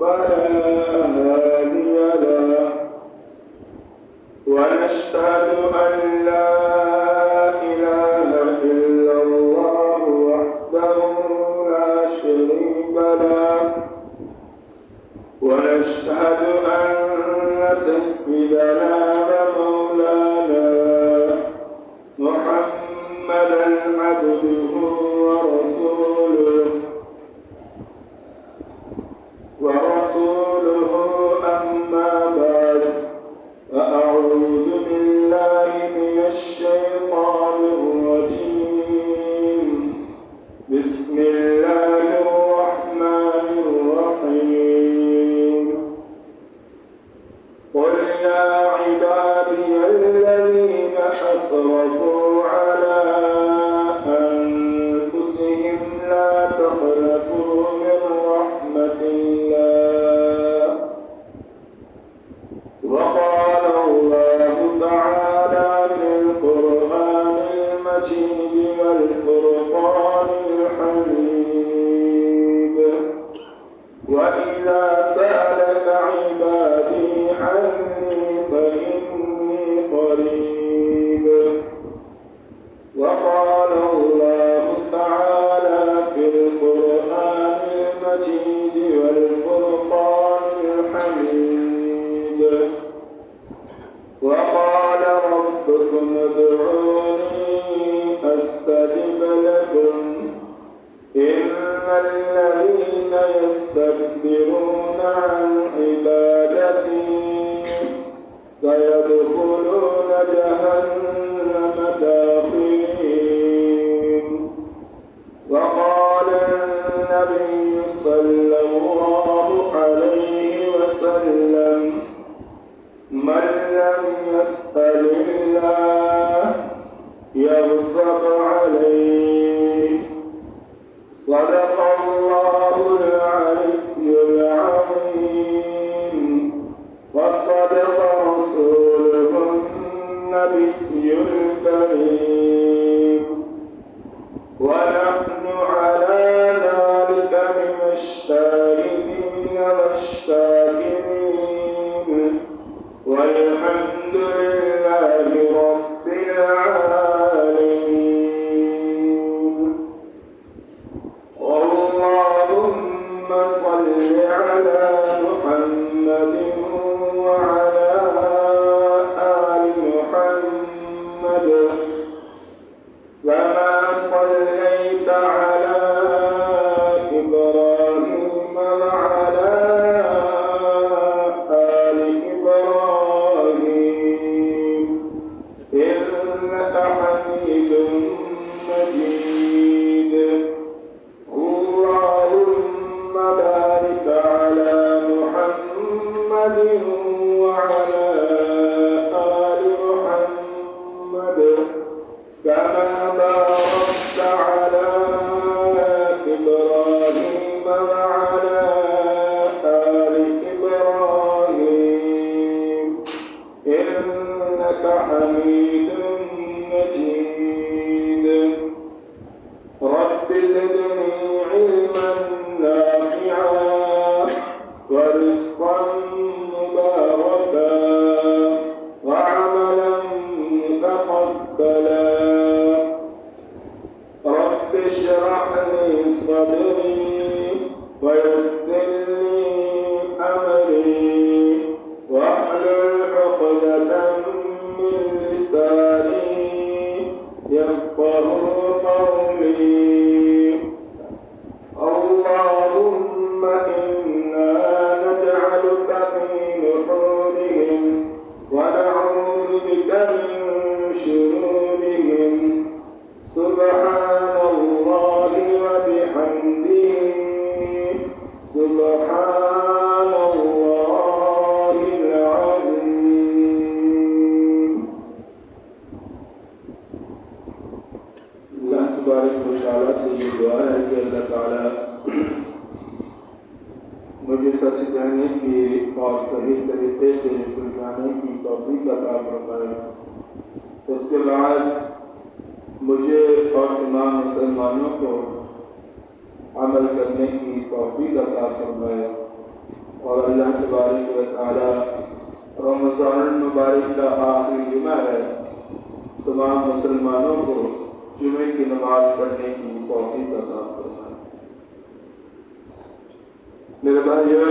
فلا هادي له ونشهد أن لا إله إلا الله وحده لا شريك له ونشهد أن سيدنا ومولانا محمدا عبده ورسوله أما بعد فأعوذ بالله من الشيطان الرجيم بسم الله الرحمن الرحيم قل يا عبادي الذين أسرفوا على أنفسهم لا تقنطوا من رحمة الله وقال الله تعالى في القرآن المجيد والفرقان الحميد وإذا سألك عبادي عني فإني قريب وقال الله تعالى في القرآن المجيد والفرقان الحميد وقال ربكم ادعوني أستجب لكم إن الذين يستكبرون عن عبادتي سيدخلون جهنم داخرين وقال النبي صلى الله عليه وسلم من لم يسأل الله يغضب عليه صدق الله العلي العظيم وصدق رسوله النبي الكريم ونحن على ذلك من الشاهدين والشاكرين والحمد لله رب العالمين اللهم صل على محمد وعلى آل محمد كما صليت على إبراهيم وعلى آل إبراهيم إنك حميد مجيد اللهم بارك على محمد وعلى آل محمد كما باركت على إبراهيم وعلى آل إبراهيم إنك حميد مجيد رب زدني علما نافعا ورزقا مباركا وعملا متقبلا رب اشرح لي صدري ويسر لي أمري واحلل عقدة من لساني يفقه قولي اللهم إنا نجعلك في نحورهم ونعوذ بك من شرورهم سبحان الله وبحمده سبحان الله العظيم اللہ تبارک و تعالیٰ سے یہ دعا ہے کہ اللہ تعالیٰ مجھے سچ کہنے کی اور صحیح طریقے سے سمجھانے کی توفیق عطا فرمائے. اس کے بعد مجھے اور تمام مسلمانوں کو عمل کرنے کی توفیق عطا فرمائے. اور اللہ تبارک و تعالی رمضان المبارک کا آخری جمعہ ہے، تمام مسلمانوں کو جمعے کی نماز پڑھنے کی توفیق عطا فرمائے۔ میرے بھائیو،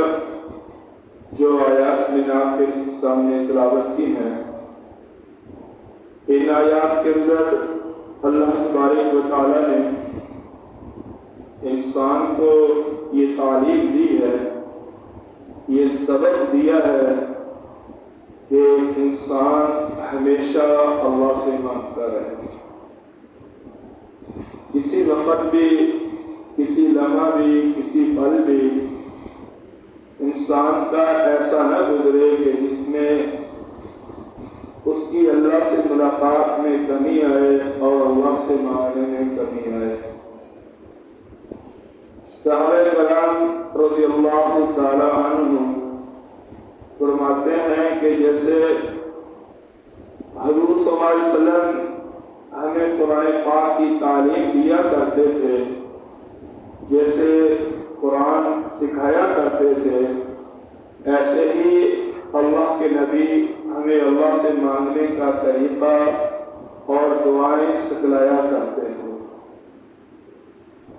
جو آیات میں نے آپ کے سامنے تلاوت کی ہیں، ان آیات کے اندر اللہ تبارک و تعالیٰ نے انسان کو یہ تعلیم دی ہے، یہ سبق دیا ہے کہ انسان ہمیشہ اللہ سے مانگتا رہے۔ کسی وقت بھی، کسی لمحہ بھی، کسی پل بھی انسان کا ایسا نہ گزرے کہ جس میں اس کی اللہ سے ملاقات میں کمی آئے اور اللہ سے مانگنے میں کمی آئے۔ صحابہ کرام رضی اللہ تعالی عنہ فرماتے ہیں کہ جیسے حضور صلی اللہ علیہ وسلم ہمیں قرآن پاک کی تعلیم دیا کرتے تھے، جیسے قرآن سکھایا کرتے تھے، ایسے ہی اللہ کے نبی ہمیں اللہ سے مانگنے کا طریقہ اور دعائیں سکھلایا کرتے تھے۔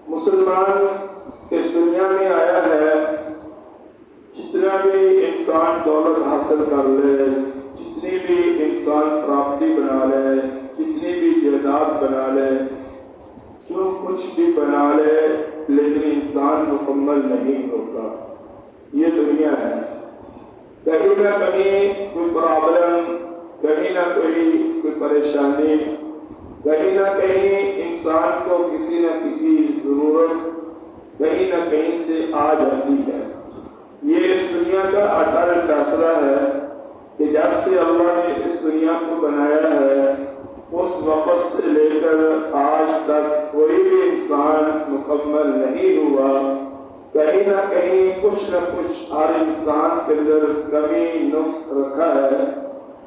مسلمان اس دنیا میں آیا ہے، جتنا بھی انسان دولت حاصل کر لے، جتنی بھی انسان پراپرٹی بنا لے، جتنی بھی جائیداد بنا لے، جو کچھ بھی بنا لے، لیکن انسان مکمل نہیں ہوتا۔ یہ دنیا ہے، کہیں نہ کہیں کوئی پرابلم، کہیں نہ کوئی پریشانی، کہیں نہ کہیں انسان کو کسی نہ کسی ضرورت کہیں نہ کہیں سے آ جاتی ہے۔ یہ اس دنیا کا اٹل فیصلہ ہے کہ جب سے اللہ نے اس دنیا کو بنایا ہے، اس وقت سے لے کر آج تک کوئی بھی انسان مکمل نہیں ہوا۔ کہیں نہ کہیں کچھ نہ کچھ ہر انسان کے اندر کمی نقص رکھا ہے،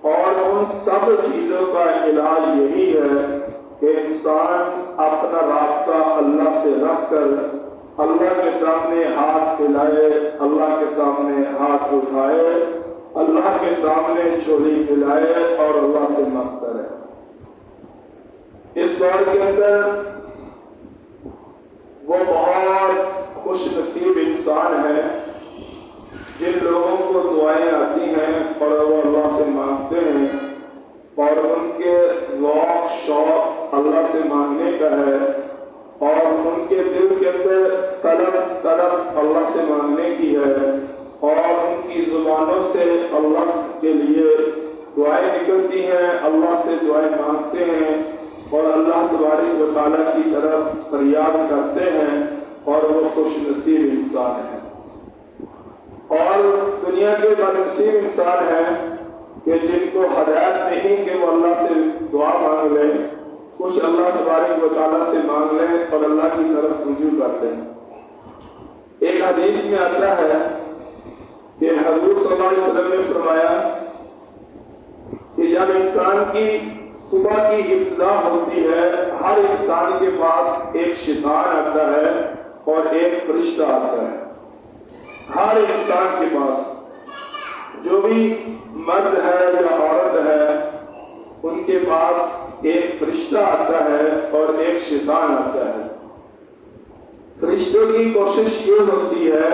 اور ان سب چیزوں کا علاج یہی ہے کہ انسان اپنا رابطہ اللہ سے رکھ کر اللہ کے سامنے ہاتھ پھیلائے، اللہ کے سامنے ہاتھ اٹھائے، اللہ کے سامنے جھولی پھیلائے اور اللہ سے مانگتا رہے۔ اس دور کے اندر وہ بہت خوش نصیب انسان ہے جن لوگوں کو دعائیں آتی ہیں اور وہ اللہ سے مانگتے ہیں، اور ان کے ذوق شوق اللہ سے مانگنے کا ہے، اور ان کے دل کے اندر طلب اللہ سے مانگنے کی ہے، اور ان کی زبانوں سے اللہ کے لیے دعائیں نکلتی ہیں، اللہ سے دعائیں مانگتے ہیں اور اللہ تبارک و تعالیٰ کی طرف فریاد کرتے ہیں، اور وہ خوش نصیب انسان ہیں۔ اور دنیا کے بدنصیب انسان ہیں کہ جن کو ہدایت نہیں کہ وہ اللہ سے دعا مانگ لیں، کچھ اللہ تبارک و تعالیٰ سے مانگ لیں اور اللہ کی طرف رجوع کرتے ہیں۔ ایک حدیث میں آتا ہے کہ حضور صلی اللہ علیہ وسلم نے فرمایا کہ جب انسان کی صبح کی ابتدا ہوتی ہے، ہر انسان کے پاس ایک شیطان آتا ہے اور ایک فرشتہ آتا ہے۔ ہر انسان کے پاس، جو بھی مرد ہے یا عورت ہے، ان کے پاس ایک فرشتہ آتا ہے اور ایک شیطان آتا ہے۔ فرشتوں کی کوشش یہ ہوتی ہے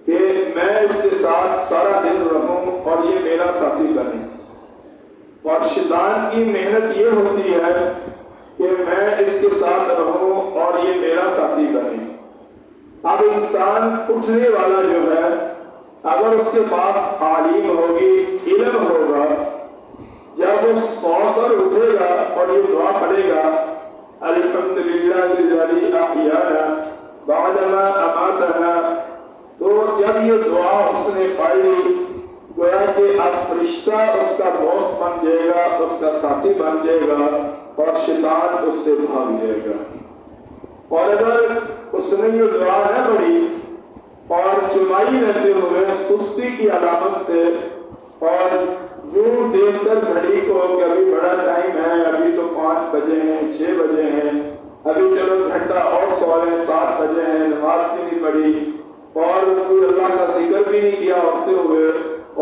کہ میں اس کے ساتھ سارا دن رہوں اور یہ میرا ساتھی بنے، اور شیطان کی محنت یہ ہوتی ہے کہ میں اس کے ساتھ رہوں اور یہ میرا ساتھی بنے۔ اب انسان اٹھنے والا جو ہے، اگر اس کے پاس تعلیم ہوگی، علم ہوگا، جب وہ سو کر اٹھے گا اور یہ دعا پڑھے گا، الحمدللہ الذی احیانا بعدما اماتنا، تو جب یہ دعا اس نے پڑھی، گویا کہ اب فرشتہ اس کا دوست بن جائے گا، اس کا ساتھی بن جائے گا، اور شیطان اس سے بھاگ جائے گا۔ اور اگر اس نے یہ دعا نہ پڑھی اور چمائی رہتے ہوئے سستی کی علامت سے، اور یوں دیکھ کر گھڑی کو کہ ابھی بڑا ٹائم ہے، ابھی تو 5 بجے ہیں، 6 بجے ہیں، ابھی چلو گھنٹہ اور سو لیں، 7 بجے ہیں، نماز بھی نہیں پڑھی، اور کوئی اللہ کا ذکر بھی نہیں کیا ہوتے ہوئے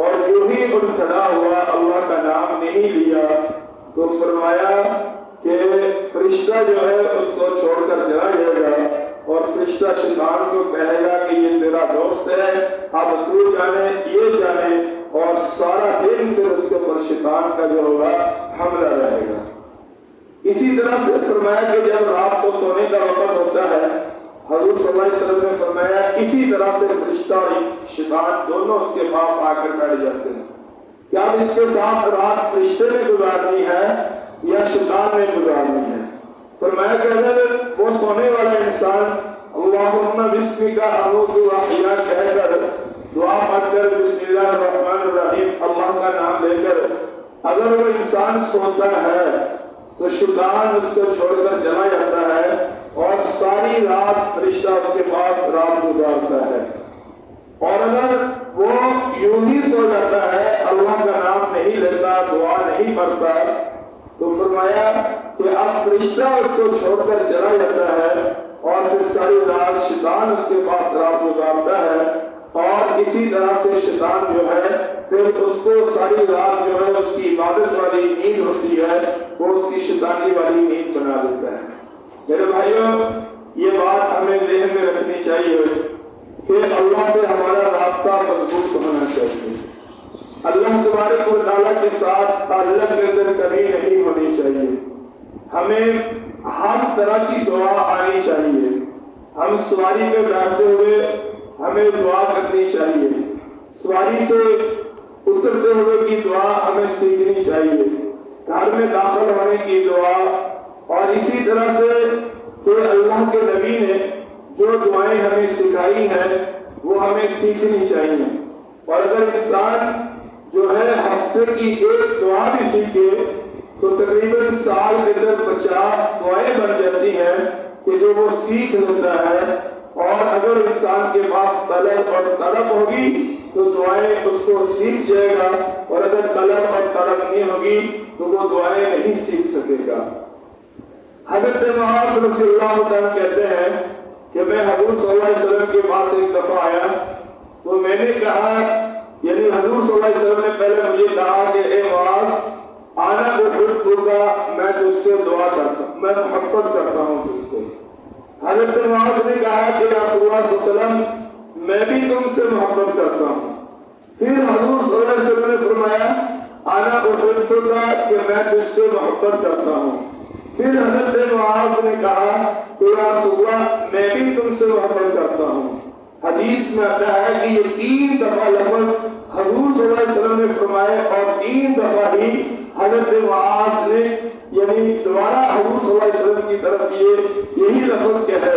اور یوں ہی اٹھ کھڑا ہوا اللہ کا نام نہیں لیا تو فرمایا کہ فرشتہ جو ہے اس کو چھوڑ کر چلا جائے گا اور فرشتہ شیطان کو کہے گا کہ یہ تیرا دوست ہے، اب تو جانے یہ جانے، اور سارا دن پھر اس کے اوپر شیطان کا جو ہوگا حملہ رہے گا۔ اسی طرح سے فرمایا کہ جب رات کو سونے کا وقت ہوتا ہے، حضور صلی اللہ علیہ وسلم نے فرمایا اسی طرح سے فرشتہ اور شیطان دونوں اس کے پاس آ کر بیٹھ جاتے ہیں کہ اب اس کے ساتھ رات فرشتے نے گزارنی ہے یا شیطان نے گزارنی ہے۔ فرمایا کہ اگر وہ سونے والا انسان اللہم بسمک اموت واحیا کہہ کر دعا پڑھ کر بسم اللہ الرحمن الرحیم اللہ کا نام لے کر اگر وہ انسان سوتا ہے تو شیطان اس کو چھوڑ کر چلا جاتا ہے اور ساری رات فرشتہ اس کے پاس رات گزارتا ہے۔ اور اگر وہ یوں ہی سو جاتا ہے، اللہ کا نام نہیں لیتا، دعا نہیں پڑھتا، تو فرمایا کہ اب فرشتہ اس کو چھوڑ کر چلا جاتا ہے اور پھر ساری رات شیطان اس کے پاس رات گزارتا ہے، اور اسی طرح سے شیطان جو ہے پھر اس کو ساری رات جو ہے اس کی عبادت والی نیند ہوتی ہے وہ اس کی شیطانی والی نیند بنا دیتا ہے۔ میرے بھائیوں، یہ بات ہمیں ذہن میں رکھنی چاہیے کہ اللہ سے ہمارا رابطہ مضبوط ہونا چاہیے، اللہ تبارک و تعالیٰ کے ساتھ تعلق کے اندر کمی نہیں ہونی چاہیے، ہمیں ہر طرح کی دعا آنی چاہیے، ہم سواری پہ بیٹھتے ہوئے ہمیں دعا کرنی چاہیے، سواری سے اترتے ہوئے کی دعا ہمیں سیکھنی چاہیے، گھر میں داخل ہونے کی دعا، اور اسی طرح سے کہ اللہ کے نبی نے جو دعائیں ہمیں سکھائی ہیں وہ ہمیں سیکھنی چاہیے۔ اور اگر انسان جو ہے ہفتے کی ایک دعا بھی سیکھے تو تقریباً سال کے اندر 50 دعائیں بن جاتی ہیں کہ جو وہ سیکھ لیتا ہے، اور اگر انسان کے پاس طلب اور طلب ہوگی تو دعائیں اس کو سیکھ جائے گا، اور اگر طلب اور طلب نہیں ہوگی تو وہ دعائیں نہیں سیکھ سکے گا۔ حضرت معاذ رضی اللہ عنہ کہتے ہیں کہ میں حضور صلی اللہ علیہ وسلم کے پاس ایک دفعہ آیا تو میں نے کہا، یعنی حضور صلی اللہ علیہ وسلم نے پہلے مجھے کہا کہ اے معاذ آنا احبک، میں تجھ سے دعا کرتا ہوں، میں محبت کرتا ہوں تجھ سے۔ حضرت معاذ نے کہا کہ رسول اللہ صلی اللہ علیہ وسلم میں بھی تم سے محبت کرتا ہوں۔ پھر حضور صلی اللہ علیہ وسلم نے فرمایا آنا احبک کہ میں تجھ سے محبت کرتا ہوں۔ پھر حضرت معاذ نے کہا کہ رسول اللہ میں بھی تم سے محبت کرتا ہوں۔ حدیث میں آتا ہے کہ یہ 3 دفعہ لفظ حضور صلی اللہ علیہ وسلم نے فرمائے، اور 3 دفعہ ہی حضرت معاذ نے یعنی دوبارہ حضور صلی اللہ علیہ وسلم کی طرف یہی لفظ کہے۔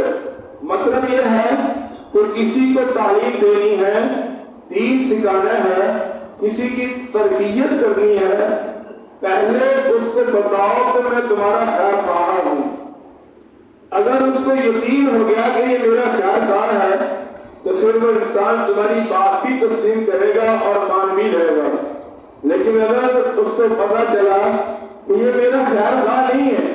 مطلب یہ ہے کہ کسی کو تعلیم دینی ہے، دین سکھانا ہے، کسی کی تربیت کرنی ہے، پہلے اس کو بتاؤ کہ میں تمہارا خیر خواہ ہوں۔ اگر اس کو یقین ہو گیا کہ یہ میرا خیر خواہ ہے تو پھر وہ انسان تمہاری بات بھی تسلیم کرے گا اور مان بھی لے گا۔ لیکن اگر اس کو پتا چلا کہ یہ میرا خیر خواہ نہیں ہے،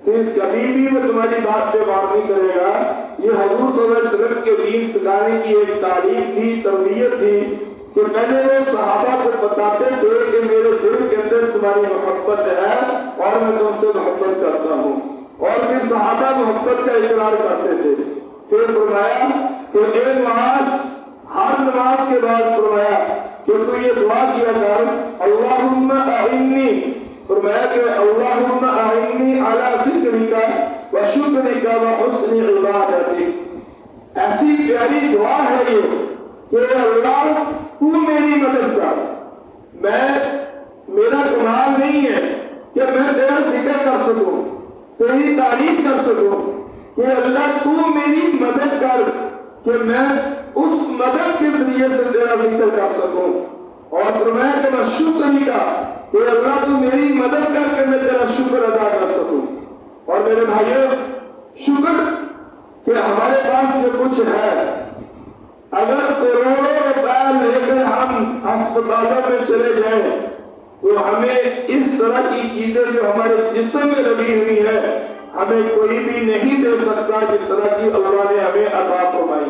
پھر کبھی بھی وہ تمہاری بات پہ غور نہیں کرے گا۔ یہ حضور صلی اللہ علیہ وسلم کے دین سکھانے کی ایک تعلیم تھی، تربیت تھی کہ پہلے وہ صحابہ کو بتاتے تھے کہ میرے دل کے اندر تمہاری محبت ہے اور میں تم سے محبت کرتا ہوں، اور پھر صحابہ محبت کا اقرار کرتے تھے۔ پھر فرمایا کہ اے معاذ، ہر نماز کے بعد فرمایا کہ تو یہ دعا کیا کر اللہم اعنی، فرمایا کہ اللہم اعنی علی ذکرک و شکرک و حسن عبادتک۔ ایسی پیاری دعا ہے یہ کہ اللہ تو میری مدد کر، میرا کمال نہیں ہے کہ میں تیرا ذکر کر سکوں، تیری تعریف کر سکوں، کہ اللہ تو میری مدد کر کہ میں اس مدد کے ذریعے سے تیرا ذکر کر سکوں، اور فرمایا کہ میں شکر کا کہ اللہ تو میری مدد کر کے میں تیرا شکر ادا کر سکوں۔ اور میرے بھائیوں، شکر کہ ہمارے پاس جو کچھ ہے، اگر کروڑوں روپے لے کر ہم ہسپتالوں میں چلے جائیں تو ہمیں اس طرح کی چیزیں جو ہمارے جسم میں لگی ہوئی ہے ہمیں کوئی بھی نہیں دے سکتا جس طرح کی اللہ نے ہمیں عطا فرمائی۔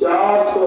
400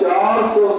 400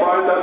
5, 10,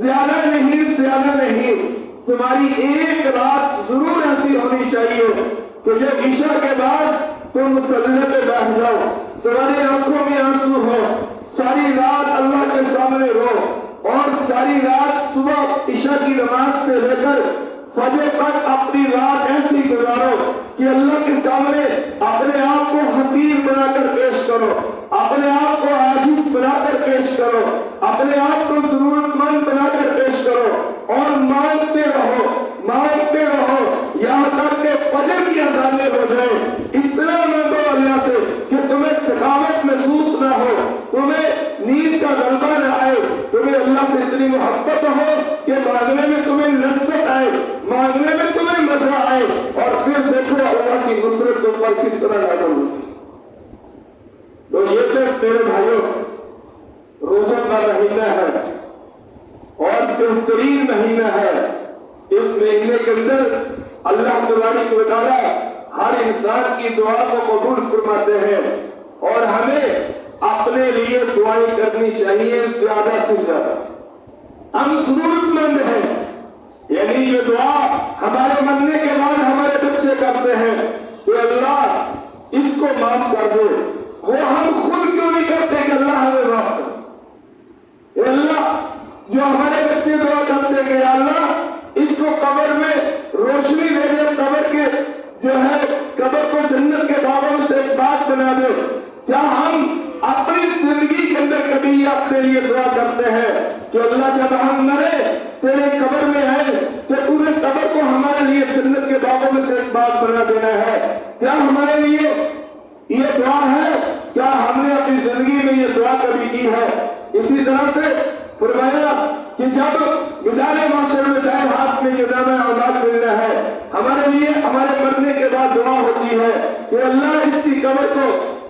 زیادہ نہیں تمہاری ایک رات ضرور ایسی ہونی چاہیے کہ جب عشاء کے بعد تم مصلی پہ بیٹھ جاؤ، تمہاری آنکھوں میں آنسو ہو، ساری رات اللہ کے سامنے رو، اور ساری رات صبح عشاء کی نماز سے لے کر فجر تک اپنی رات ایسی گزارو کہ اللہ کے سامنے اپنے آپ کو حقیر بنا کر پیش کرو، اپنے آپ کو عاجز بنا کر پیش کرو، اپنے آپ کو ضرورت مند بنا کر پیش کرو، اور مانگتے رہو یہاں تک کہ فجر کی اذانیں ہو جائے۔ اتنا مانگو اللہ سے کہ تمہیں تھکاوٹ محسوس نہ ہو، تمہیں نیند کا غلبہ نہ آئے، تمہیں اللہ سے اتنی محبت ہو کہ مانگنے میں تمہیں لذت آئے، مانگنے میں تمہیں مزہ آئے، اور پھر دیکھو اللہ کی نصرت تم پر کس طرح نازل ہوتی۔ تو یہ تو میرے بھائیوں روزوں کا مہینہ ہے اور بہترین مہینہ ہے۔ اس مہینے کے اندر اللہ تبارک و تعالیٰ ہر انسان کی دعا کو قبول فرماتے ہیں، اور ہمیں اپنے لیے دعائیں کرنی چاہیے زیادہ سے زیادہ۔ ہم ضرورت مند ہیں، یعنی یہ دعا ہمارے مرنے کے بعد ہمارے بچے کرتے ہیں کہ اللہ اس کو معاف کر دے، وہ ہم خود کیوں نہیں کرتے کہ اللہ ہمیں معاف کر دے؟ اللہ جو ہمارے بچے دعا کرتے کہ اللہ اس کو قبر میں روشنی دے دے، قبر کے جو ہے قبر کو جنت کے باغوں سے ایک بات بنا دے، کیا ہم اپنی زندگی کے اندر کبھی اپنے لیے دعا کرتے ہیں کہ اللہ جب ہم مرے تیرے قبر میں آئے کہ پورے قبر کو ہمارے لیے جنت کے باغوں میں سے ایک بات بنا دینا ہے؟ کیا ہمارے لیے یہ دعا ہے؟ کیا ہم نے اپنی زندگی میں یہ دعا کبھی کی ہے؟ اسی طرح سے فرمایا کہ جب میدان محشر میں دائیں ہاتھ میں یہ نامہ اولاد ملنا ہے، ہمارے لیے ہمارے مرنے کے بعد دعا ہوتی ہے کہ اللہ اس کی قبر کو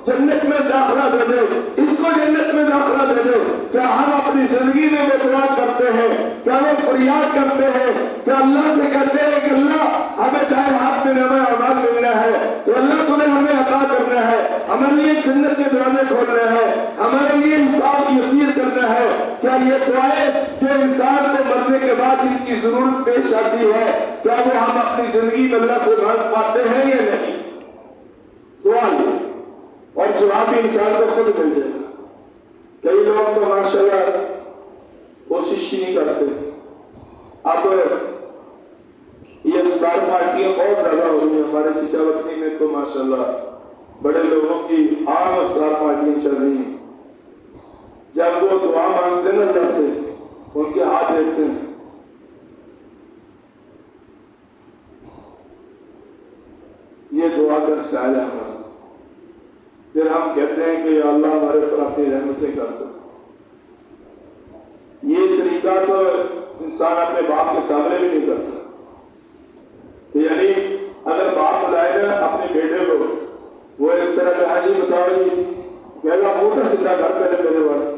جنت میں داخلہ دے دے، اس کو جنت میں داخلہ دے دے۔ کیا ہم اپنی زندگی میں وہ دعا کرتے ہیں؟ کیا وہ فریاد کرتے ہیں؟ کیا اللہ سے کہتے ہیں کہ اللہ ہمیں دائیں ہاتھ میں نامہ اولاد ملنا ہے، تو اللہ تمہیں ہمیں عطا کرنا ہے، ہمارے لیے جنت کے دروازے کھولنا ہے، ہمارے لیے حساب یسیر کرنا ہے؟ کیا یہ دعائیں جو انسان کو مرنے کے بعد ان کی ضرورت پیش آتی ہے، کیا وہ ہم اپنی زندگی میں اللہ سے مانگ پاتے ہیں یا نہیں؟ سوال اور جواب بھی انسان کو خود مل جائے گا۔ کئی لوگ تو ماشاءاللہ کوشش ہی نہیں کرتے۔ اب یہ افطار پارٹیاں بہت زیادہ ہو رہی ہیں ہمارے چچاوطنی میں، تو ماشاءاللہ بڑے لوگوں کی عام افطار پارٹیاں چل رہی ہیں۔ جب وہ دعا مانگتے نہ جاتے ان کے ہاتھ دیکھتے ہیں، یہ دعا کا سائل ہے ہمارا۔ پھر ہم کہتے ہیں کہ یا اللہ ہمارے پر اپنی رحمتیں کر دو۔ یہ طریقہ تو انسان اپنے باپ کے سامنے بھی نہیں کرتا۔ یعنی اگر باپ بلائے نا اپنے بیٹے کو، وہ اس طرح کہا جی بتاؤ جی، پہلا منہ تو سیدھا کر، پہلے میرے والے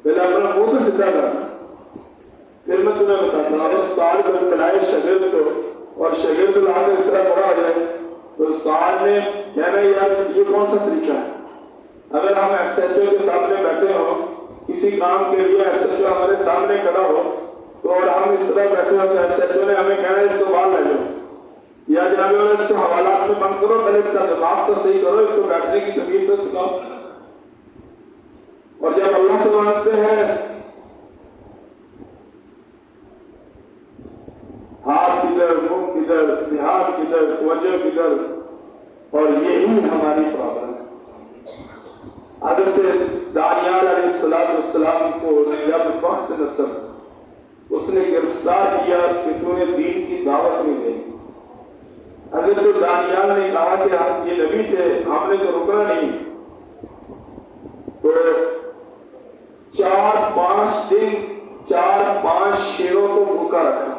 پہلے اپنا منہ تو سیدھا کرنا، پھر میں تمہیں بتاتا ہوں۔ استاد کو بلائے شاگرد کو، اور شاگرد لا کے اس طرح پڑھا جائے تو استاد نے کہنا یار یہ کون سا طریقہ ہے؟ اگر ہم ایس ایچ او کے سامنے بیٹھے ہوں کسی کام کے لیے، ایس ایچ او ہمارے سامنے کھڑا ہو تو اور ہم اس طرح بیٹھے ہو تو ایس ایچ او نے ہمیں کہنا ہے اس کو باہر لے جاؤ، یا جناب اس کو حوالات میں بند کرو، پہلے اس کا دماغ تو صحیح کرو، اس کو بیٹھنے کی تکلیف تو سکھاؤ۔ اور جب اللہ سے مانگتے ہیں ہاتھ کدھر، منہ کدھر، دھیان کدھر، توجہ کدھر، اور یہی ہماری پرابلم ہے۔ حضرت دانیال علیہ السلام کو جب وقت نصب اس نے گرفتار کیا کہ تو نے دین کی دعوت نہیں دی، حضرت دانیال نے کہا کہ آپ یہ نبی تھے، ہم نے تو رکنا نہیں، تو 4-5 دن 4-5 شیروں کو بھوکا رکھا،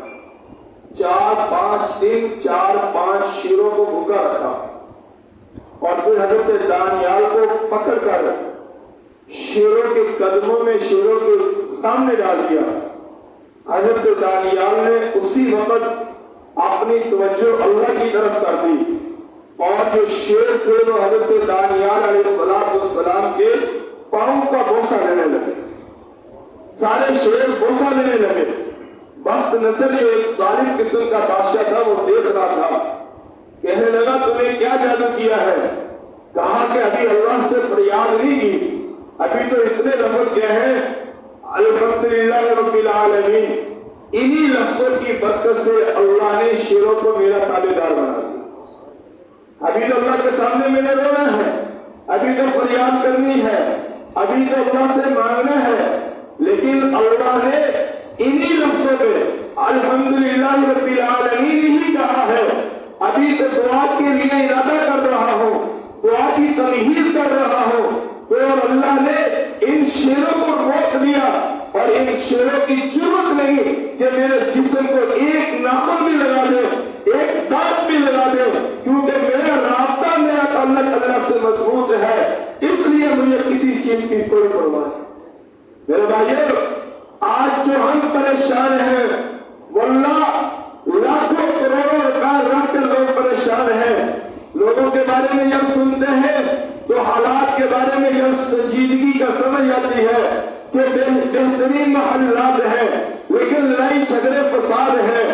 4-5 دن 4-5 شیروں کو بھوکا رکھا، اور پھر حضرت دانیال کو پکڑ کر شیروں کے قدموں میں، شیروں کے سامنے ڈال دیا۔ حضرت دانیال نے اسی وقت اپنی توجہ اللہ کی طرف کر دی، اور جو شیر تھے وہ حضرت دانیال علیہ السلام کے پاؤں کا بوسہ لینے لگے۔ سارے شیر بوسہ لینے لگے. بخت نصر ایک ظالم قسم کا بادشاہ تھا, وہ دیکھ رہا تھا. کہنے لگا تمہیں کیا جادو کیا ہے؟ کہا کہ ابھی اللہ سے فریاد نہیں کی, ابھی تو اتنے لفظ کہے ہیں الحمدللہ رب العالمین. انہی لفظوں کی برکت سے اللہ نے شیروں کو میرا تابع دار بنا دیا. ابھی تو اللہ کے سامنے میں نے رونا ہے, ابھی تو فریاد کرنی ہے, ابھی تو اللہ سے مانگنا ہے, لیکن اللہ نے انہی لفظوں پہ الحمدللہ رب العالمین ہی کہا ہے. ابھی تو دعا کے لیے ارادہ کر رہا ہوں, دعا کی تمہید کر رہا ہوں, تو اللہ نے ان شیروں کو روک دیا. اور ان شیروں کی ضرورت نہیں کہ میرے جسم کو ایک ناخن بھی لگا دے, ایک دانت بھی لگا دے, کیونکہ میرا رابطہ, میرا تعلق اللہ سے مضبوط ہے, اس لیے مجھے کسی چیز کی کوئی پرواہ نہیں. میرے بھائیو, آج جو ہم پریشان ہیں, واللہ لاکھوں کروڑوں لاکھ لوگ پریشان ہیں. لوگوں کے بارے میں جب سنتے ہیں تو حالات کے بارے میں جب سنجیدگی کا سمجھ آتی ہے کہ بہترین محلات ہیں, لیکن لڑائی جھگڑے فساد ہیں,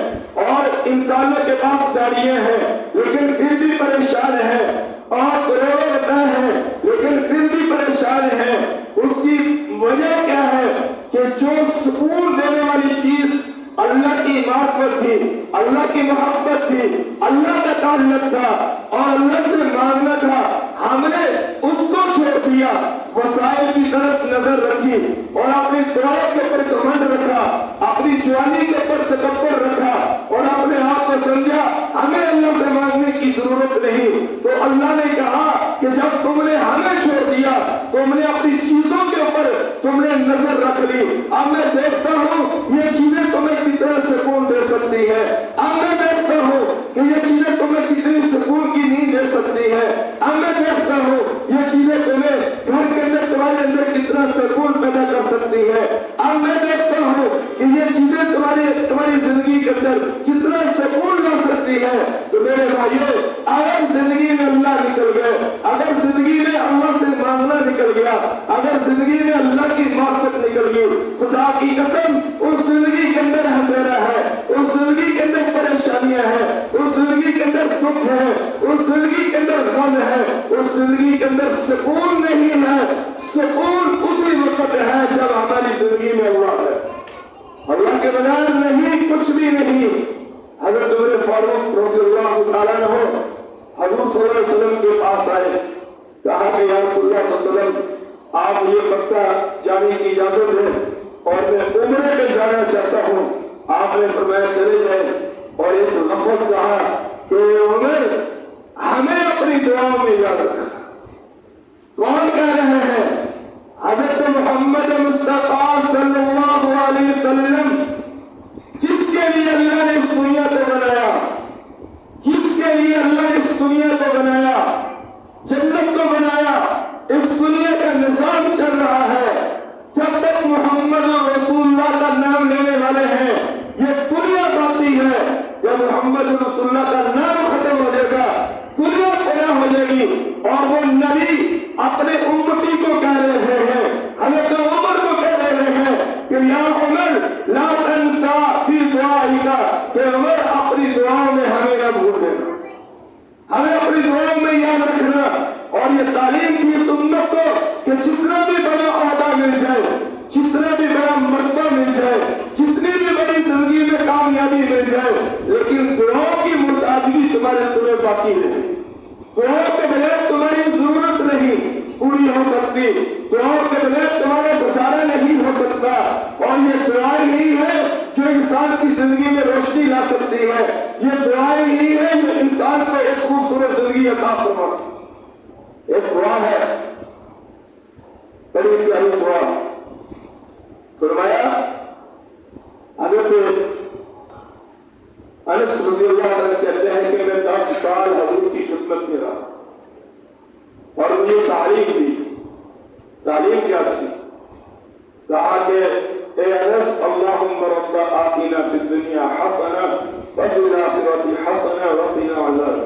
اور انسانوں کے پاس گاڑیاں ہیں لیکن پھر بھی پریشان ہیں, اور کروڑوں روپے ہیں لیکن پھر بھی پریشان ہیں. اس کی وجہ کیا ہے کہ جو سکون دینے والی چیز اللہ کی معرفت تھی, اللہ کی محبت تھی, اللہ کا تعلق تھا اور اللہ سے مانگنا تھا, ہم نے اس کو چھوڑ دیا, وسائل کی طرف نظر رکھی اور اپنی دعاؤں کے اوپر گھمنڈ رکھا, اپنی جوانی کے اوپر تکبر رکھا, اور اپنے آپ کو سمجھا ہمیں اللہ سے مانگنے کی ضرورت نہیں. تو اللہ نے کہا کہ جب تم نے ہمیں چھوڑ دیا, تم نے اپنی چیزوں کے اوپر تم نے نظر رکھ لی, اب میں دیکھتا ہوں یہ چیزیں تمہیں کتنا سکون دے سکتی ہے, اب میں دیکھتا ہوں کہ یہ چیزیں تمہیں کتنی سکون کی نیند دے سکتی ہے, اب میں دیکھتا ہوں یہ چیزیں تمہیں گھر کے اندر تمہارے اندر کتنا سکون پیدا کر سکتی ہے, اب میں دیکھتا ہوں کہ یہ چیزیں تمہاری زندگی کے اندر کتنا سکون لا سکتی ہے. تو میرے بھائیو, اگر زندگی میں اللہ نکل گئے, اگر زندگی میں اللہ سے مانگنا نکل گیا, اگر زندگی میں اللہ کی معرفت نکل گئی, خدا کی قسم اس زندگی کے اندر اندھیرا ہے, اس زندگی کے اندر پریشانیاں ہیں, اس زندگی کے اندر دکھ ہے, اس زندگی کے اندر غم ہے, اس زندگی کے اندر سکون نہیں ہے. سکون اسی وقت ہے جب ہماری زندگی میں اللہ ہے, اللہ کے بغیر نہیں, کچھ بھی نہیں. حضرت عمر فاروق رضی اللہ تعالیٰ عنہ حضور صلی اللہ علیہ وسلم کے پاس آئے, کہا کہ یا رسول اللہ صلی اللہ علیہ وسلم آپ مجھے مکہ جانے کی اجازت دیں اور میں عمرے میں جانا چاہتا ہوں. آپ نے فرمایا چلے جائیں, اور ایک لفظ کہا کہ عمر ہمیں اپنی دعاؤں میں یاد رکھا. کون کہہ رہے ہیں؟ حضرت محمد مصطفیٰ صلی اللہ علیہ وسلم, جس کے لیے اللہ نے اس دنیا کو بنایا, جس کے لیے اللہ نے اس دنیا کو بنایا, جنت کو بنایا, اس دنیا کا نظام چل رہا ہے. جب تک محمد رسول اللہ کا نام لینے والے ہیں یہ دنیا باقی ہے. جب محمد رسول اللہ کا نام ختم ہو جائے گا, دنیا فنا ہو جائے گی. اور وہ نبی اپنے امتی کو کہہ رہے ہیں, حضرت عمر کو کہہ رہے ہیں کہ یا عمر لا تنسا فی دعائک, کہ عمر اپنی دعاؤں میں ہمیں نہ بھول دینا, ہمیں اپنی دعاؤں میں یاد رکھنا. اور یہ تعلیم کی اس امت کو کہ جتنا بھی بڑا عہدہ مل جائے, جتنا بھی بڑا مرتبہ مل جائے, جتنی بھی بڑی زندگی میں کامیابی مل جائے, لیکن دعاؤں کی محتاجگی تمہیں باقی نہیں. دعاؤں کے بغیر تمہاری ضرورت نہیں پوری ہو سکتی, دعاؤں کے بغیر تمہارا گزارا نہیں ہو سکتا. اور یہ دعائیں ہی ہے جو انسان کی زندگی میں روشنی لا سکتی ہے, یہ دعائیں ہی ہے جو انسان کو ایک خوبصورت زندگی عطا فرما. ایک دعا ہے, بڑی پیاری دعا. فرمایا حضرت انس رضی اللہ عنہ کہتے ہیں کہ میں 10 سال حضور کی خدمت میں رہا اور مجھے تعلیم دی. تعلیم کیا تھی؟ کہا کہ اے انس اللہم رب آتنا فی الدنیا حسنہ وفی الآخرۃ حسنہ وقنا عذاب النار.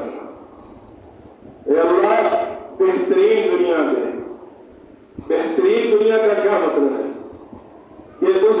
اے اللہ بہترین دنیا دے. بہترین دنیا کا کیا مطلب ہے؟ کہ اس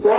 100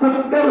70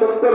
70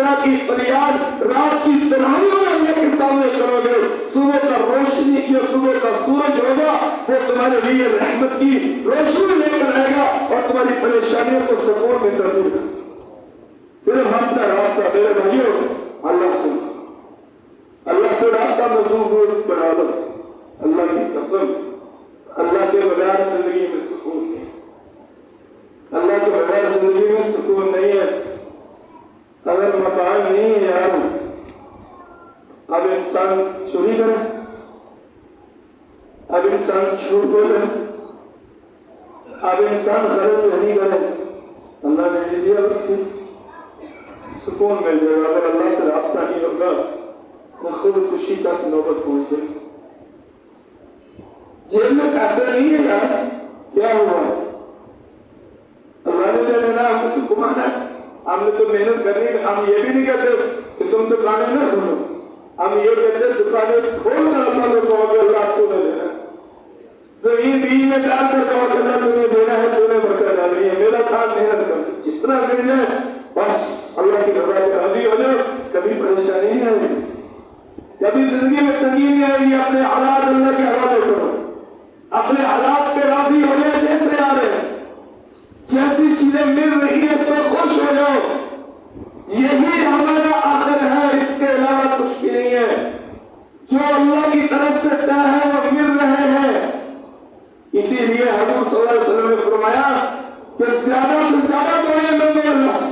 طرح کی فریاد رات کی تنہائیوں میں اللہ کے سامنے کرو گے، صبح کا روشنی یا صبح کا سورج ہوگا، وہ تمہارے لیے رحمت کی روشنی لے کر آئے گا اور تمہاری پریشانیوں کو سکون میں تبدیل کر دے گا۔ صرف اپنا رابطہ میرے بھائیوں اللہ سے رابطہ مضبوط بنا لو۔ اللہ کی قسم، اللہ کے بغیر زندگی میں سکون نہیں، اللہ کے بغیر زندگی میں سکون نہیں ہے۔ اگر مکان نہیں ہے یار، اب انسان چوری کرے، اب انسان جھوٹ بولے، اب انسان غلط نہیں کرے، اللہ نے دے دیا سکون مل جائے گا۔ اگر اللہ سے رابطہ نہیں ہوگا تو خود خوشی تک نوبت پہنچے۔ جیب میں پیسے نہیں ہے یار، کیا ہوا؟ اللہ نے دے دینا، ہم نے تو کمانا ہے، ہم نے تو محنت کرنی ہے۔ ہم یہ بھی نہیں کہتے کہ تم دکانیں نہ کھولو، ہم یہ کہتے دکانیں کھول کر اللہ نے کہو کہ اللہ تو نے دینا ہے، زمین بیج میں ڈال کر کہو کہ اللہ تو نے دینا ہے، تو نے برکت ڈالی ہے، میرا کام محنت کر، جتنا مل جائے بس اللہ کی رضا پہ راضی ہو جاؤ، کبھی پریشانی نہیں آئے گی، کبھی زندگی میں تنگی نہیں آئے گی۔ اپنے حالات اللہ کے حوالے کرو، اپنے حالات پہ راضی ہو جائے، جیسے آ رہے جیسی چیزیں مل رہی ہیں اس پر خوش ہو جاؤ، یہی ہمارا آخر ہے، اس کے علاوہ کچھ بھی نہیں ہے۔ جو اللہ کی طرف سے طے ہے وہ مل رہے ہیں، اسی لیے حضور صلی اللہ علیہ وسلم نے فرمایا کہ زیادہ سے زیادہ دعائیں مانگو اللہ سے۔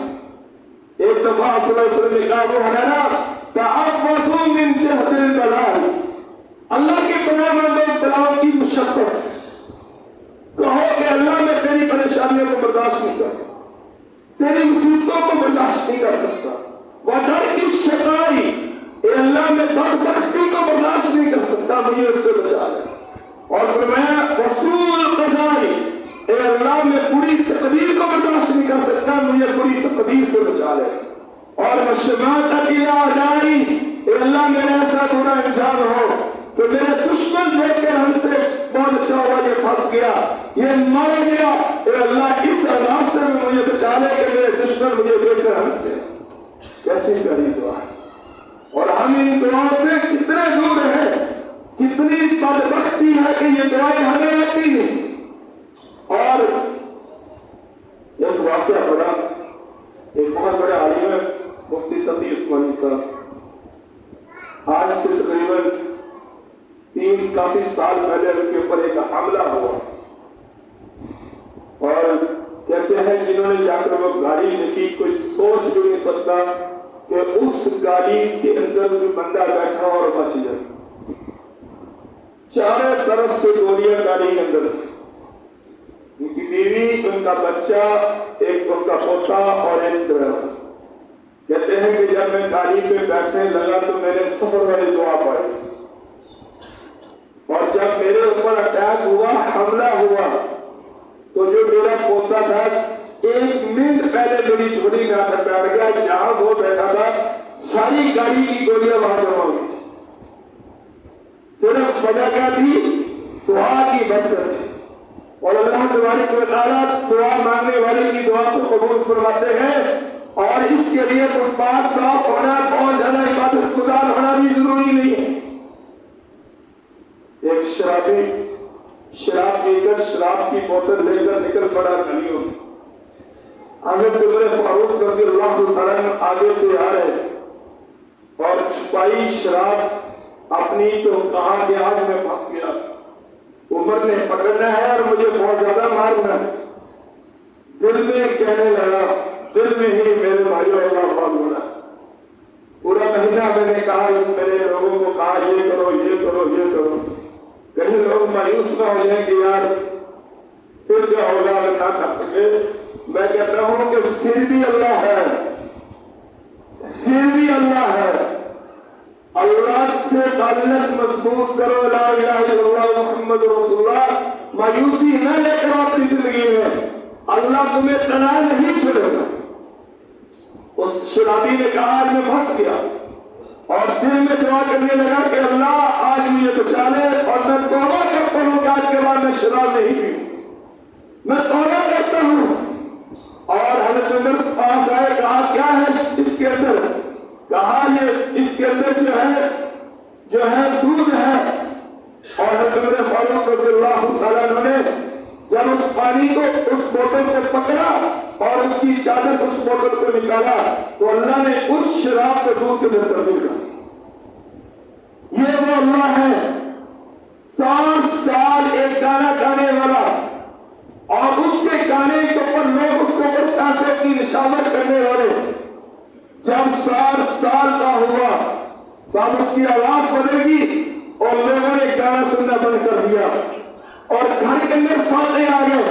ایک دفعہ صلی اللہ علیہ وسلم نے کہا وہ ہے تعوذوا من جهد البلاء، اللہ کی پناہ مانگو بلاؤں کی مشقت سے، کہو کہ اللہ میں تیری پریشانیوں کو برداشت نہیں کر سکتا، تیری مصیبتوں کو برداشت نہیں کر سکتا، وَدَرْكِ الشَّقَاءِ، اے اللہ میں بدبختی کو برداشت نہیں کر سکتا، مجھے اس سے بچا لے۔ اور فرمایا وَسُوءِ الْقَضَاءِ، اے اللہ میں بری تقدیر کو برداشت نہیں کر سکتا، مجھے بری تقدیر سے بچا لے۔ اور وَشَمَاتَةِ الْأَعْدَاءِ، اے اللہ میرا ایسا برا انجام ہو کہ میرے دشمن دیکھ کر ہم سے بہت اچھا ہوا یہ پھنس گیا، یہ مر گیا، اے اللہ اس عذاب سے بھی مجھے بچا لے کہ میرے دشمن مجھے دیکھ کر ہم سے۔ کیسی پیاری دعا ہے، اور ہم ان دعاؤں سے کتنے دور ہیں، کتنی بدبختی ہے کہ یہ دعائیں ہمیں آتی نہیں۔ اور ایک واقعہ پڑا، ایک بہت بڑے عالم ہے مفتی تقی عثمانی صاحب، آج سے تقریباً 3 کافی سال پہلے ان کے اوپر ایک حملہ ہوا، اور کہتے ہیں جنہوں نے جا کر وہ گاڑی دیکھی کوئی سوچ بھی نہیں سکتا کہ اس گاڑی کے اندر کوئی بندہ بیٹھا اور بچ جائے، چاروں طرف سے گولیاں گاڑی کے اندر، ان کی بیوی، ان کا بچہ، ایک ان کا پوتا اور ایک ڈرائیور۔ کہتے ہیں کہ جب میں گاڑی پہ بیٹھنے لگا تو میں نے سفر والی دعا پڑھی، اور جب میرے اوپر اٹیک ہوا، حملہ ہوا، تو جو میرا پوتا تھا 1 منٹ پہلے میری جھولی میں آ کر بیٹھ گیا، جہاں وہ بیٹھا تھا ساری گاڑی کی گولیاں وہاں جمع ہوئی، صرف وجہ کیا تھی؟ دعا کی برکت تھی۔ اور اللہ تبارک و تعالیٰ دعا مانگنے والے کی دعا کو قبول فرماتے ہیں، اور اس کے لیے کوئی پاک صاف ہونا، بہت زیادہ عبادت گزار ہونا بھی ضروری نہیں ہے۔ ایک شرابی شراب پی کر شراب کی بوتل لے کر نکل پڑا گلیوں میں، حضرت عمر فاروق رضی اللہ تعالیٰ عنہ آگے سے آ رہے اور چھپائی شراب اپنی تو کہا کہ آج میں پھنس گیا، عمر نے پکڑنا ہے اور مجھے بہت زیادہ مارنا ہے۔ دل میں کہنے لگا، دل میں ہی میرے بھائیوں اللہ معلوم، پورا مہینہ میں نے کہا، میرے لوگوں کو کہا یہ کرو یہ کرو یہ کرو، کہیں لوگ مایوس نہ ہو جائیں کہ یار پھر کیا ہوگا اگر نہ کر سکے۔ میں کہتا ہوں کہ پھر بھی اللہ ہے، پھر بھی اللہ ہے، اللہ سے تعلق مضبوط کرو، لا الہ الا اللہ محمد رسول اللہ، مایوسی نہ لے کر اپنی زندگی میں، اللہ تمہیں تنہا نہیں چھوڑے گا۔ اس شرابی نے کہا آج میں پھنس گیا، اور دل میں دعا کرنے لگا کہ اللہ آج مجھے بچا لے، اور میں توبہ کرتا ہوں کہ آج کے بعد میں شراب نہیں پیوں، میں توبہ کرتا ہوں۔ اور حضرت عمر پاس آئے، کہا کیا ہے اس کے اندر؟ کہا یہ اس کے اندر جو ہے دودھ ہے. اور حضرت فاروق رضی اللہ تعالیٰ عنہ نے جب اس پانی کو اس بوتل کو پکڑا اور اس کی چادر اس بوتل کو نکالا تو اللہ نے اس شراب کے دودھ کے اندر تبدیل کر دیا. یہ وہ اللہ ہے 60 سال ایک گانا گانے والا اور اس کے گانے کے اوپر لوگ اس کو پیسے کی نشانت کرنے والے. جب 60 سال کا ہوا تب اس کی آواز بنے گی اور لوگوں نے گانا سننا بند کر دیا اور گھر کے اندر سونے آ گئے,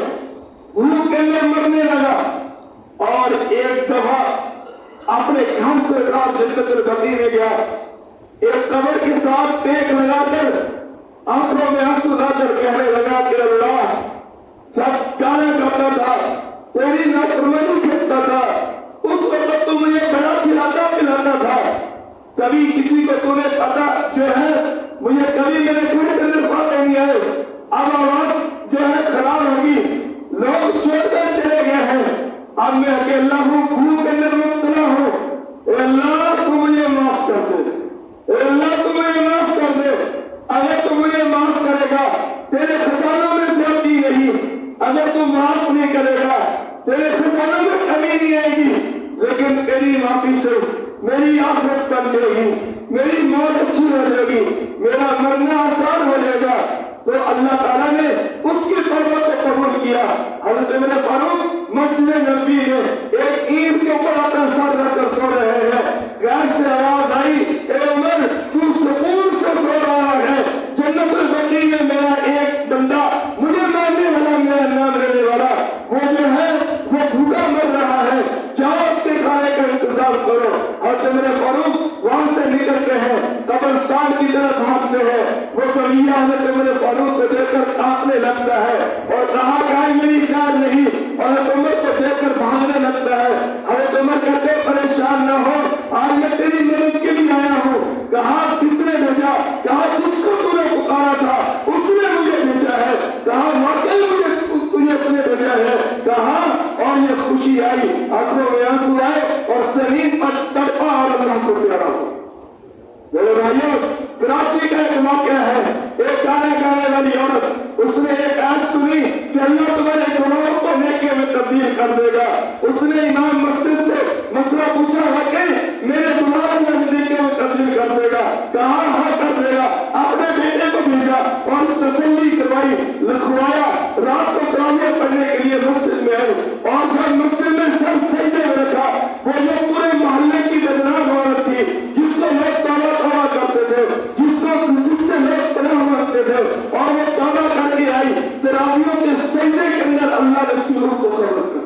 بھوک کے اندر مرنے لگا. اور ایک دفعہ اپنے گھر سے رات جنت البقیع میں گیا, ایک قبر کے ساتھ ٹیک لگا کر آنکھوں میں آنسو لا کر کہنے لگا کہ اللہ جب گانا گاتا تھا تیری نافرمانی کرتا تھا اس وقت تو مجھے بڑا کھلاتا پلاتا تھا, کبھی کسی کو تو نے پتا جو ہے مجھے کبھی میرے گھر کے اندر پاتے نہیں آئے. اب آواز جو ہے خراب ہوگی, لوگ چھوڑ کر چلے گئے ہیں, اب میں اکیلا ہوں, بھوک کے اندر مبتلا ہوں. اے اللہ تو مجھے معاف کر دے, اے اللہ تو مجھے معاف کر دے. اگر تو مجھے معاف کرے گا تیرے خزانوں میں زیادتی نہیں, اگر تو معاف نہیں کرے گا تیرے خزانوں میں کمی نہیں آئے گی, لیکن تیری معافی سے میری آخرت بن جائے گی, میری موت اچھی ہو جائے گی, میرا مرنا آسان ہو جائے گا. تو اللہ تعالیٰ نے اس کی توبہ کو قبول کیا. حضرت عمر فاروق مسجد نبوی میں ایک اینٹ کے اوپر اپنا سر رکھ کر سو رہے ہیں, غیر سے آواز آئی اے عمر تو سکون سے سو رہا ہے, جنت البقیع میں میرا ایک بندہ مجھے مارنے والا میرا نام لینے والا وہ جو ہے وہ بھوکا مر رہا ہے, جاؤ اس کے کھانے کا انتظام کرو. حضرت عمر فاروق وہاں سے نکلتے ہیں, قبرستان کی طرف بھاگتے ہیں. وہ کلیہ حضرت عمر فاروق کو دیکھ کر کانپنے لگتا ہے اور کہا کہ آج میری خیال نہیں, اور حضرت عمر کو دیکھ کر بھاگنے لگتا ہے. حضرت عمر کہتے پریشان نہ ہو, آج میں تیری مدد کے لیے آیا ہوں. کہا کس نے بھیجا؟ کہا جس کو تو نے پکارا تھا اس نے مجھے بھیجا ہے. کہا واقعی مجھے تجھے اس نے بھیجا ہے. کہا اور یہ خوشی آئی, آنکھوں میں آنسو آئے اور زمین پر تڑپا اور اللہ کو پیارا ہو. میرے بھائیوں کراچی کا ایک واقعہ ہے, ایک گانا گانے والی عورت, اس نے ایک آیت سنی کہ اللہ تمہارے گناہوں کو نیکی میں تبدیل کر دے گا. اس نے امام مسجد سے مسئلہ پوچھا واقعی میرے گناہوں کو نیکی میں تبدیل کر دے گا؟ کہا ہاں کر دے گا. اپنے بیٹے کو بھیجا اور تسلی کروائی, لکھوایا, رات کو کلامیں پڑھنے کے لیے مسجد میں آئے, اور جب مسجد میں سر سجدے میں رکھا وہ جو پورے محلے کی بدنام عورت تھی جس کو لوگ توبہ توبہ کرتے تھے, جس سے لوگ پناہ مانگتے تھے, اور وہ توبہ کر کے آئی. تراویحوں کے سجدے کے اندر اللہ نے اس کی روح کو قبض کر.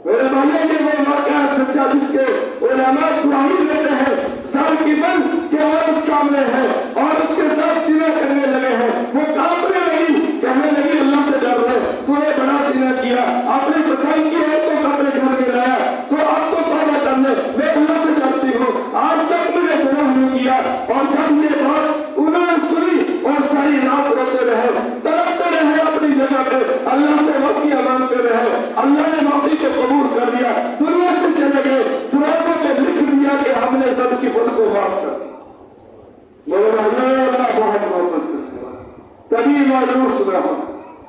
میرے بھائیوں یہ وہ واقعہ سچا جس کے علماء گواہی دیتے ہیں. سال کی بند کہ عورت سامنے ہے اور اس کے ساتھ سینہ کرنے لگے ہیں, وہ کانپنے لگی, کہنے لگی اللہ سے ڈر رہے, تو نے بڑا سینہ کیا, آپ نے پسند کی ہے تو اپنے گھر میں لایا, تو اب تو توبہ کرنے, میں اللہ سے ڈرتی ہوں, آج تک مجھے گناہ نہیں کیا. اور جب یہ بات انہوں نے سنی اور ساری رات روتے رہے, تڑپتے رہے اپنی جگہ پہ, اللہ سے معافی مانگتے رہے. اللہ نے معافی کو قبول کر لیا, دنیا سے چلے گئے, دروازوں پہ لکھ دیا کہ ہم نے سب کی بھول کو معاف کر دیا. میرے بھائیوں اللہ بہت محبت کرتے ہیں. کبھی مایوس نہ ہو,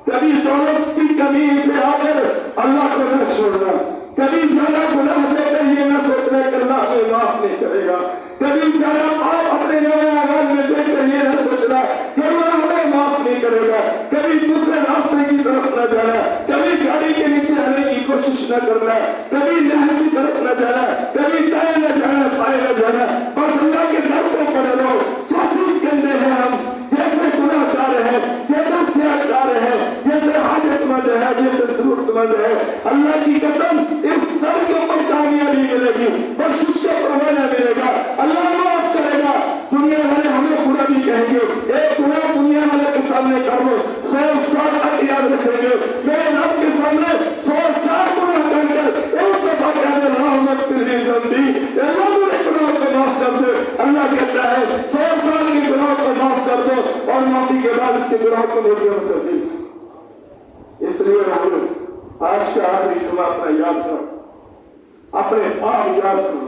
کبھی دولت کی کمی سے آ کر اللہ کو نہ چھوڑنا, کبھی زیادہ گناہ دے کر یہ نہ سوچنا کہ اللہ ہمیں معاف نہیں کرے گا, کبھی زیادہ آپ اپنے نئے آغاز میں دیکھ کر یہ نہ سوچنا کہ اللہ ہمیں معاف نہیں کرے گا, کبھی دوسرے راستے کی طرف نہ جانا, کبھی گاڑی کے نیچے آنے کی کوشش نہ کرنا, کبھی نہر کی طرف نہ جانا, کبھی دائیں نہ جانا, بائیں نہ جانا, بس اللہ کے در کو پڑے رہو. جیسے گندے ہیں ہم, جیسے گناہ گار ہیں, جیسے سیاہ کار ہیں, جیسے حاجت مند ہے, جیسے ضرورت مند ہے, اللہ کی قسم اس در کے اوپر کامیابی ملے گی, بخشش کا پروانہ ملے گا, اللہ معاف کرے گا. دنیا والے ہمیں برا بھی کہیں گے, ایک گناہ دنیا والے کے سامنے کر لو 100 سال تک یاد رکھیں گے, میرے رب کے سامنے 100 سال گناہ کر کر ایک دفعہ کہنے اللہم اغفر لی ذنبی, اللہ میرے گناہ کو معاف کر دے. اللہ کہتا ہے 100 سال کے گناہ کو معاف کر دو اور معافی کے بعد اس کے گناہ کو نیکی میں تبدیل. اس لیے آج کا آخری جمعہ اپنا یاد کرو, اپنے آپ یاد کرو,